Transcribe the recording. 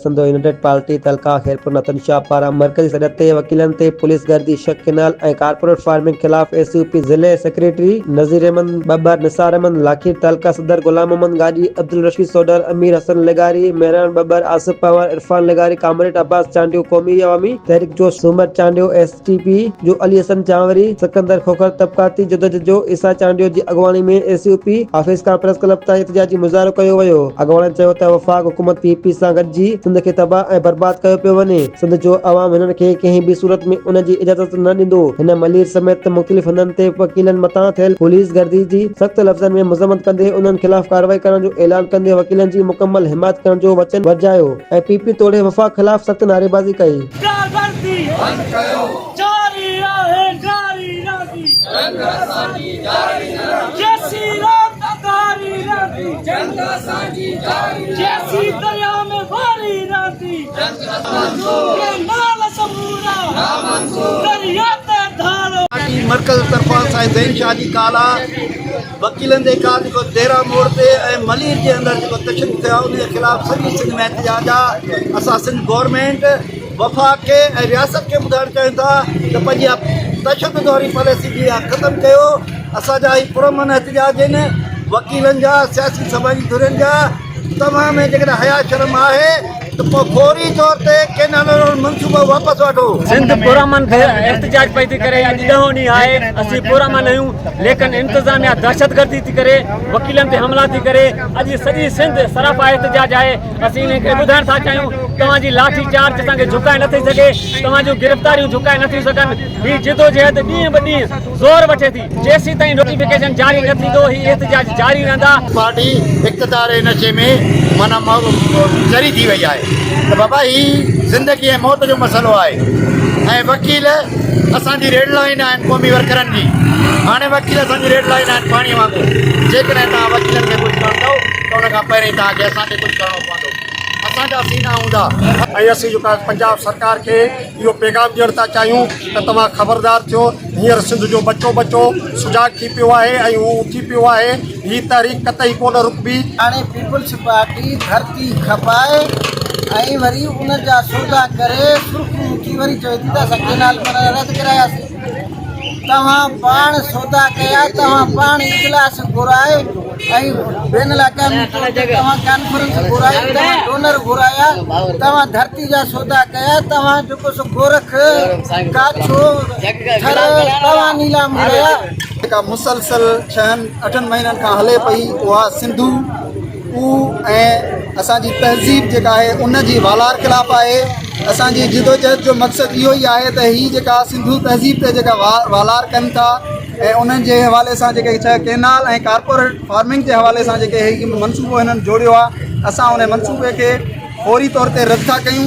संदो United party तलका Khairpur नतन Shah पारा मरकजी सदर ते वकीलन ते पुलिस गर्दी शक के नाल ऐं कारपोरेट फार्मिंग खिलाफ एसयूपी जिले सेक्रेटरी नजीर अहमद बब्बर निसार अहमद लाखीर तलका सदर गुलाम मोहम्मद गाजी अब्दुल रशीद सोडर अमीर हसन लेगारी मेहरान बब्बर आसिफ पवार इरफान लेगारी कामरेड अब्बास चांडियो कौमी अवामी तहरीक जो सुमर चांडियो एसटीपी जो अली हसन चांवरी सिकंदर खोखर तबकाती जदोजहद जो ईसा चांडियो जी अगवानी में एसयूपी ऑफिस का प्रेस क्लब ता एहतजाजी मुज़ाहरो कयो वियो। अगवाननि चयो त वफ़ाक हुकूमत पीपी सां गॾिजी सिंध खे तबाह ऐं बर्बाद कयो पियो वञे। सिंध जो अवाम हिननि खे कंहिं बि सूरत में उन जी इजाज़त न ॾींदो। हिन मलीर समेत मुख़्तलिफ़ हंधनि ते वकीलनि मथां थियल पुलिस गर्दी जी सख़्त लफ़्ज़नि में मज़म्मत कंदे उन्हनि ख़िलाफ़ कार्रवाई करण जो ऐलान कंदे वकीलनि जी मुकम्मल हिमायत करण जो वचन वरिजायो ऐं पीपी तोड़े वफ़ाक ख़िलाफ़ सख़्त नारेबाज़ी कई। मरकज़ तरफ़ां साईं ज़ैन शाह जी काला वकीलनि जे का जेको देरा मोड़ ते ऐं मलीर जे अंदरि जेको तशदुद थियो आहे उन जे ख़िलाफ़ सॼी सिंध में एहतजाज आहे। असां सिंध गवर्नमेंट वफ़ाक़ खे ऐं रियासत खे ॿुधाइणु चाहियूं था त पंहिंजी तशदुद वारी पॉलिसी जी आहे ख़तमु कयो। असांजा ही पुरअमन एहतजाज आहिनि वकीलनि जा सियासी समाजी धुरियुनि जा। तव्हां में जेकॾहिं हया शर्म आहे तो फौरी तौर ते केनाल मनसूबो वापस वठो। सिंध पुरअमन एहतजाज पई थी करे अॼु ॾहों ॾींहुं आहे असीं पुरअमन आहियूं लेकिन इंतज़ामिया दहशतगर्दी थी करे वकीलनि ते हमला थी करे अॼु सॼी सिंध सरापा एहतजाज आहे। असीं इन खे ॿुधाइण था चाहियूं तव्हांजी लाठी चार्ज असांखे झुकाए नथी सघे तव्हांजूं गिरफ़्तारियूं झुकाए नथियूं सघनि। हीअ जिदोजहद ॾींहुं ब ॾींहुं ज़ोर वठे थी जेसीं ताईं नोटिफिकेशन जारी न थींदो हीअ एहतजाज जारी रहंदा। पार्टी इक़्तिदार नशे में माना जरी थी वई आहे त बाबा ही ज़िंदगी ऐं मौत जो मसइलो आहे ऐं वकील असांजी रेड लाइन आहिनि क़ौमी वर्करनि जी। हाणे वकील असांजी रेड लाइन आहिनि पाणीअ वांगुरु। जेकॾहिं तव्हां वकीलनि खे कुझु कंदव त उन खां पहिरीं तव्हांखे असांखे कुझु करिणो पवंदो। असांजा सीना हूंदा ऐं असीं जेका पंजाब सरकार खे इहो पैगाम ॾियणु था चाहियूं त तव्हां ख़बरदार थियो। हींअर सिंध जो बच्चो सुजाग थी पियो आहे ऐं हू उथी पियो आहे। हीअ तहरीक कतई कोन रुकबी। हाणे पीपल्स पार्टी धरती खपाए ऐं वरी उन जा सौदा करे सुर्खियूं थी वरी चवे थी त असां केनाल पर रद्द करायासीं। तव्हां पाण सौदा कया तव्हां पाण इजलास घुराए ऐं बेन अलाक़ाई तव्हां कॉन्फ्रेंस घुराई तव्हां डोनर घुराया तव्हां धरती जा सौदा कया तव्हां जेको सो गोरख काछो थर तव्हां नीलाम कया। जेका मुसलसल 6-8 महीननि खां हले पई उहा सिंधू ऐं असांजी तहज़ीब जेका आहे उन जी वालार ख़िलाफ़ आहे। असांजी जिदोजहद जो मक़सदु इहो ई आहे त हीअ जेका सिंधू तहज़ीब ते जेका वालार कनि था ऐं उन्हनि जे हवाले सां जेके केनाल ऐं कारपोरेट फार्मिंग जे हवाले सां जेके मनसूबो हिननि जोड़ियो आहे असां उन मनसूबे खे फौरी तौर ते रद्द था कयूं।